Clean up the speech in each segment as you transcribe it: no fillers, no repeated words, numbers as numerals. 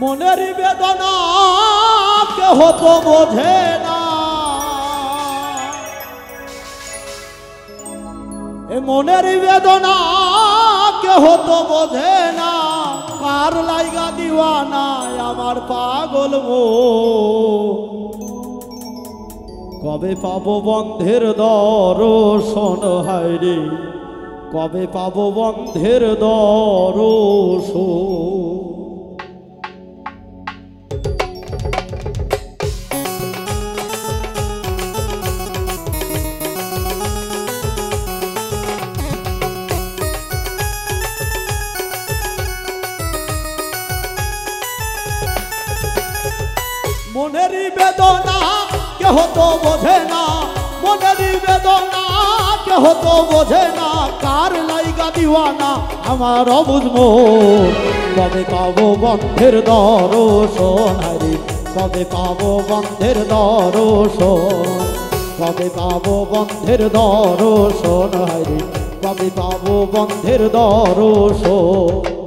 মনের বেদনা কেহ তো বোঝে না, এ মনের বেদনা কেহ তো বোঝে না, কার লাইগা দিওয়ানা আমার পাগল মন। কবে পাবো বন্ধের দর্শন হায়রে, কবে পাবো বন্ধের দর্শন। মনের বেদনা কেহ তো বোঝে না, মনের বেদনা কেহ তো বোঝে না, কার লাইগা দিওয়ানা আমার অবুঝ মন। কবে পাবো বন্ধের দর্শন হায়রে, কবে পাবো বন্ধের দর্শন, কবে পাবো বন্ধের দর্শন হায়রে, কবে পাবো বন্ধের দর্শন।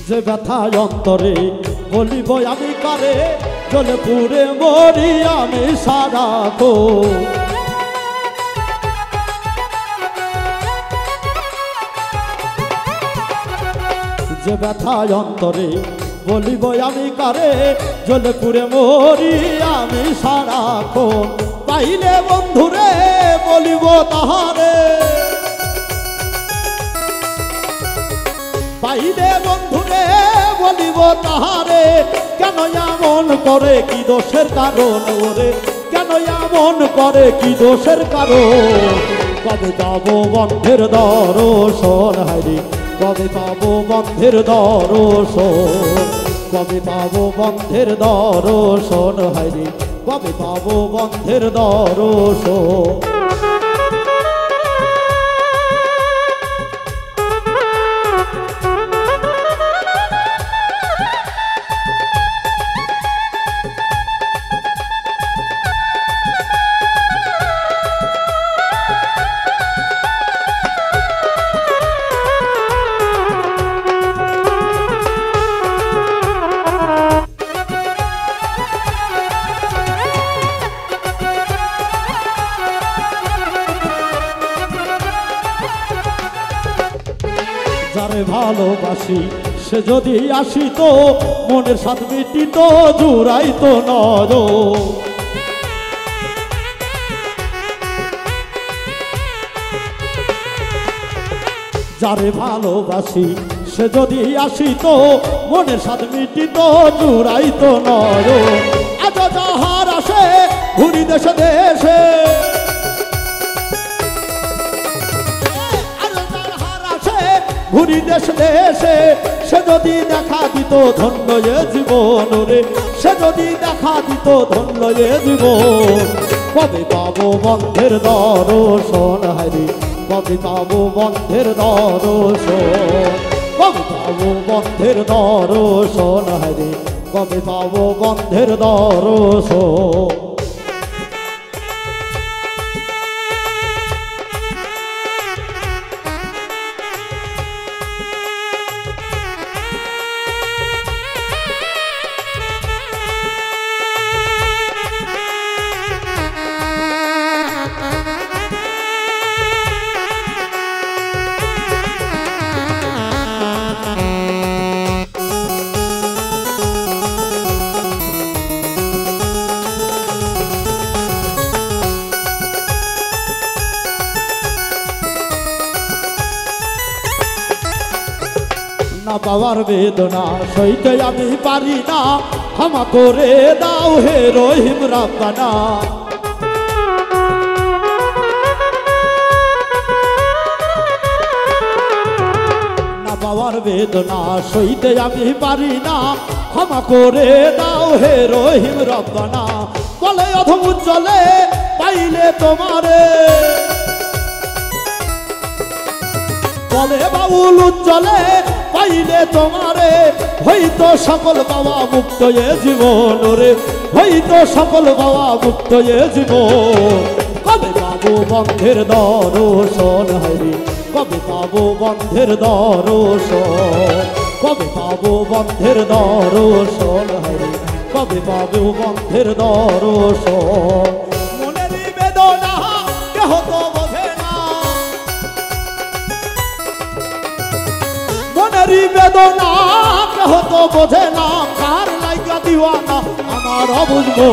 যে ব্যথা অন্তরে বলিব আমি কারে, জলে পুরে মরি আমি সারাখো। যে ব্যথা অন্তরে বলিব আমি কারে, জলে পুরে মরি আমি সারাখো। পাইলে বন্ধুরে বলিব তাহারে, পাইলে বন্ধুরে বলিব তাহারে, কেন এমন করে কি দোষের কারণ ওরে, কেন এমন করে কি দোষের কারণ। কবে পাবো বন্ধের দর্শন হায়রে, কবে পাবো বন্ধের দর্শন, কবে পাবো বন্ধের দর্শন হায়রে, কবে পাবো বন্ধের দর্শন। যারে ভালোবাসি সে যদি আসিত, মনের স্বাদ মিটিত জুড়াইত নজর। যারে ভালোবাসি সে যদি আসিত, মনের স্বাদ মিটিত জুড়াইত নজর। আজ যাহার আসে ঘুরি দেশে দেশে, ঘুরি দেশ দেশে, সে যদি দেখা দিত ধন্য এ জীবন রে, সে যদি দেখা দিত ধন্য এ জীবন। কবে পাবো বন্ধের দর্শন হায়রে, কবে পাবো বন্ধের দর্শন, কবে পাবো বন্ধের দর্শন হায়রে, কবে পাবো বন্ধের দর্শন। না পাওয়ার বেদনা সইতে আমি পারি না, ক্ষমা করে দাও হে রহিম রাব্বানা। বাবার বেদনা সইতে আমি পারি না, ক্ষমা করে দাও হে রহিম রব্বানা। বলে অধম উজ্জ্বলে পাইলে তোমারে, বলে বাউল উজ্জ্বলে পাইলে তোমারে, হইতো সকল বাবা মুক্ত এ জীবন রে, হইতো সকল বাবা মুক্ত এ জীবন। কবে পাবো বন্ধের দর্শন হরি, কবে পাবো বন্ধের দর্শন, কবে পাবো বন্ধের দর্শন হরি, কবে পাবো বন্ধের দর্শন। মনের বেদনা কেহ তো বোঝে না, মনের বেদনা কেহ তো বোঝে না, কার লাইগা দিওয়ানা আমার বুঝবো।